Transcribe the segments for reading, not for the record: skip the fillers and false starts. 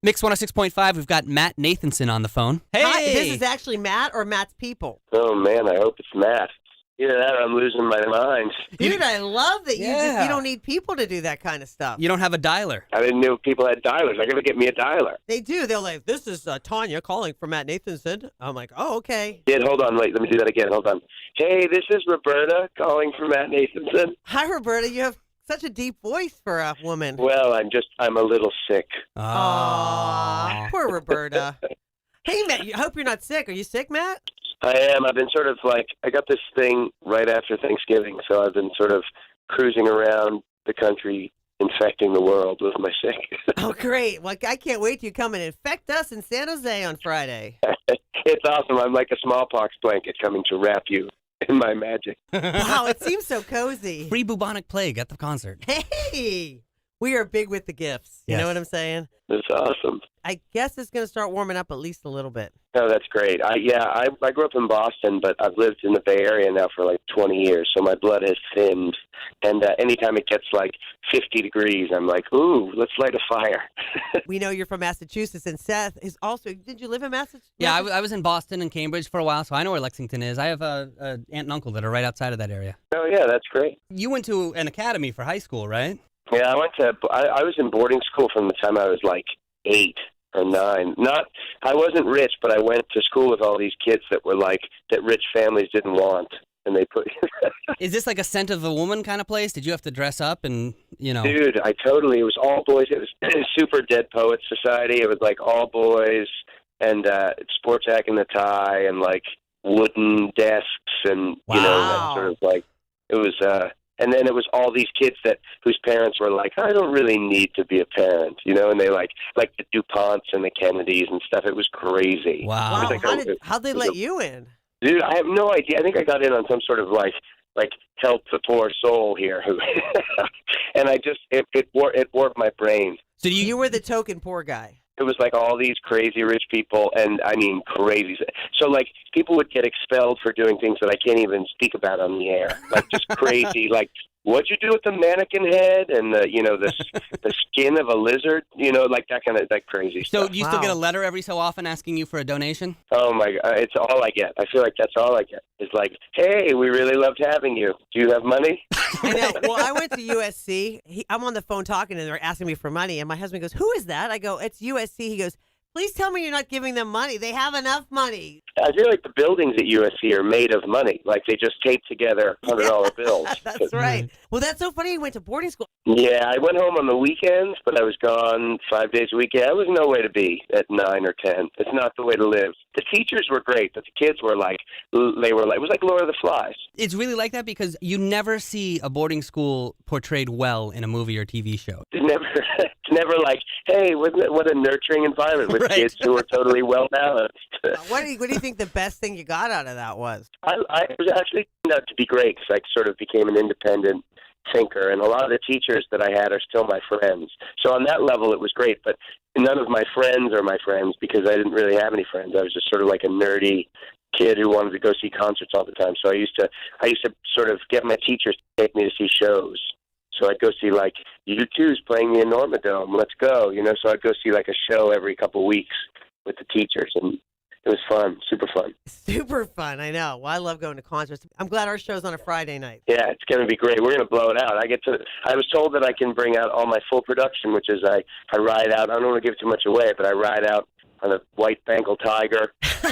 Mix 106.5, we've got Matt Nathanson on the phone. Hey! Hi, this is actually Matt or Matt's people. Oh, man, I hope it's Matt. Either that or I'm losing my mind. Dude, I love that you don't need people to do that kind of stuff. You don't have a dialer. I didn't know people had dialers. I got to get me a dialer. They do. They're like, this is Tanya calling for Matt Nathanson. I'm like, oh, okay. Yeah, hold on. Wait, let me do that again. Hold on. Hey, this is Roberta calling for Matt Nathanson. Hi, Roberta. You have such a deep voice for a woman. Well, I'm a little sick. Aww. Poor Roberta. Hey, Matt, I hope you're not sick. Are you sick, Matt? I am. I've been sort of like, I got this thing right after Thanksgiving, so I've been sort of cruising around the country, infecting the world with my sick. Oh, great. Well, I can't wait till you come and infect us in San Jose on Friday. It's awesome. I'm like a smallpox blanket coming to wrap you in my magic. Wow, it seems so cozy. Free bubonic plague at the concert. Hey, we are big with the gifts. You know what I'm saying? It's awesome. I guess it's going to start warming up at least a little bit. Oh, that's great. I grew up in Boston, but I've lived in the Bay Area now for like 20 years, so my blood has thinned. And anytime it gets like 50 degrees, I'm like, ooh, let's light a fire. We know you're from Massachusetts, and Seth is also, did you live in Massachusetts? Yeah, I was in Boston and Cambridge for a while, so I know where Lexington is. I have a aunt and uncle that are right outside of that area. Oh, yeah, that's great. You went to an academy for high school, right? Yeah, I was in boarding school from the time I was like 8 or 9. I wasn't rich, but I went to school with all these kids that were like, that rich families didn't want. And they put. Is this like a Scent of a Woman kind of place? Did you have to dress up and, you know? Dude, it was all boys. It was super Dead Poets Society. It was like all boys and sports jacket and the tie and like wooden desks and, you know, that sort of like, it was, and then it was all these kids whose parents were like, I don't really need to be a parent, you know, and they like the DuPonts and the Kennedys and stuff. It was crazy. Wow. How'd they let you in? Dude, I have no idea. I think I got in on some sort of like help the poor soul here, and it warped my brain. So you were the token poor guy. It was like all these crazy rich people, and I mean crazy. So like people would get expelled for doing things that I can't even speak about on the air, like just crazy, like. What'd you do with the mannequin head and the skin of a lizard? You know, like that kind of crazy stuff. So do you still get a letter every so often asking you for a donation? Oh my God, it's all I get. I feel like that's all I get. It's like, hey, we really loved having you. Do you have money? I know. Well, I went to USC. I'm on the phone talking, and they're asking me for money. And my husband goes, "Who is that?" I go, "It's USC." He goes, "Please tell me you're not giving them money. They have enough money." I feel like the buildings at USC are made of money. Like they just tape together $100 bills. That's right. Well, that's so funny. You went to boarding school. Yeah, I went home on the weekends, but I was gone 5 days a week. Yeah, I was no way to be at 9 or 10. It's not the way to live. The teachers were great, but the kids were like, it was like Lord of the Flies. It's really like that because you never see a boarding school portrayed well in a movie or TV show. It's never like, hey, what a nurturing environment with kids who are totally well balanced. What do you think the best thing you got out of that was? It was actually turned out to be great because I sort of became an independent thinker, and a lot of the teachers that I had are still my friends. So on that level, it was great, but none of my friends are my friends because I didn't really have any friends. I was just sort of like a nerdy kid who wanted to go see concerts all the time. So I used to sort of get my teachers to take me to see shows. So I'd go see, like, U2's playing the Enorma Dome. Let's go, you know. So I'd go see, like, a show every couple of weeks with the teachers, and it was fun, super fun. Super fun, I know. Well, I love going to concerts. I'm glad our show's on a Friday night. Yeah, it's going to be great. We're going to blow it out. I was told that I can bring out all my full production, which is I ride out. I don't want to give too much away, but I ride out on a white Bengal tiger. It's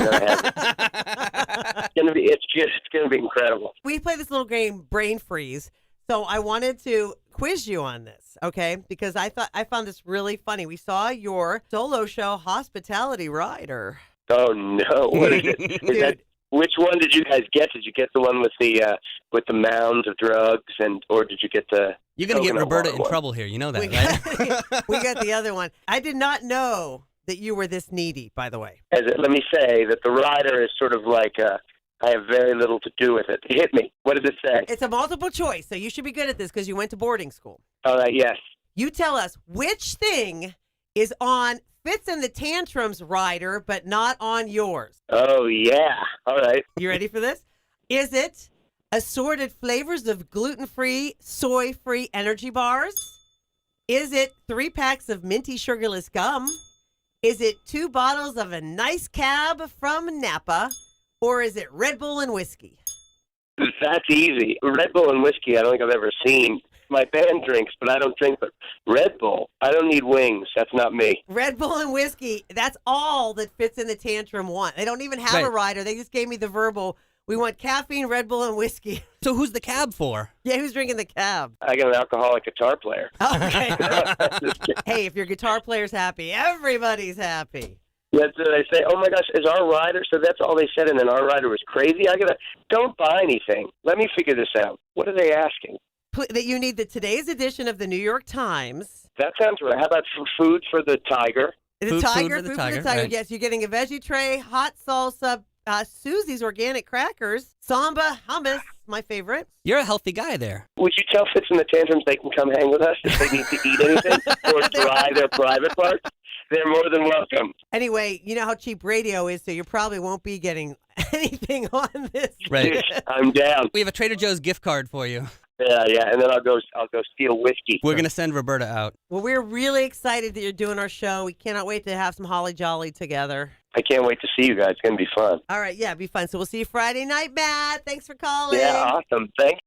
going to be incredible. We play this little game, Brain Freeze. So I wanted to quiz you on this, okay? Because I found this really funny. We saw your solo show, Hospitality Rider. Oh no! What is it? Which one did you guys get? Did you get the one with the mounds of drugs, or did you get the? You're gonna get Roberta in trouble here. You know that, right? We got the other one. I did not know that you were this needy. By the way, let me say that the rider is sort of like I have very little to do with it. Hit me. What does it say? It's a multiple choice, so you should be good at this because you went to boarding school. All right. Yes. You tell us which thing is on Fits in the Tantrums rider, but not on yours. Oh, yeah. All right. You ready for this? Is it assorted flavors of gluten-free, soy-free energy bars? Is it 3 packs of minty sugarless gum? Is it 2 bottles of a nice cab from Napa, or is it Red Bull and whiskey? That's easy. Red Bull and whiskey, I don't think I've ever seen. My band drinks, but I don't drink. But Red Bull, I don't need wings. That's not me. Red Bull and whiskey, that's all that fits in the tantrum one. They don't even have Right. a rider. They just gave me the verbal. We want caffeine, Red Bull, and whiskey. So who's the cab for? Yeah, who's drinking the cab? I got an alcoholic guitar player. Okay. Just kidding. Hey, if your guitar player's happy, everybody's happy. That's what they say. Oh my gosh, is our rider? So that's all they said, and then our rider was crazy. Don't buy anything. Let me figure this out. What are they asking? That you need today's edition of the New York Times. That sounds right. How about food for the tiger? The Food tiger, for the food tiger, for the tiger. right. Yes, you're getting a veggie tray, hot salsa, Susie's organic crackers, samba, hummus, my favorite. You're a healthy guy there. Would you tell Fits and the Tantrums they can come hang with us if they need to eat anything or dry their private parts? They're more than welcome. Anyway, you know how cheap radio is, so you probably won't be getting anything on this. Right. I'm down. We have a Trader Joe's gift card for you. Yeah, and then I'll go steal whiskey. We're going to send Roberta out. Well, we're really excited that you're doing our show. We cannot wait to have some holly jolly together. I can't wait to see you guys. It's going to be fun. All right, yeah, be fun. So we'll see you Friday night, Matt. Thanks for calling. Yeah, awesome. Thanks.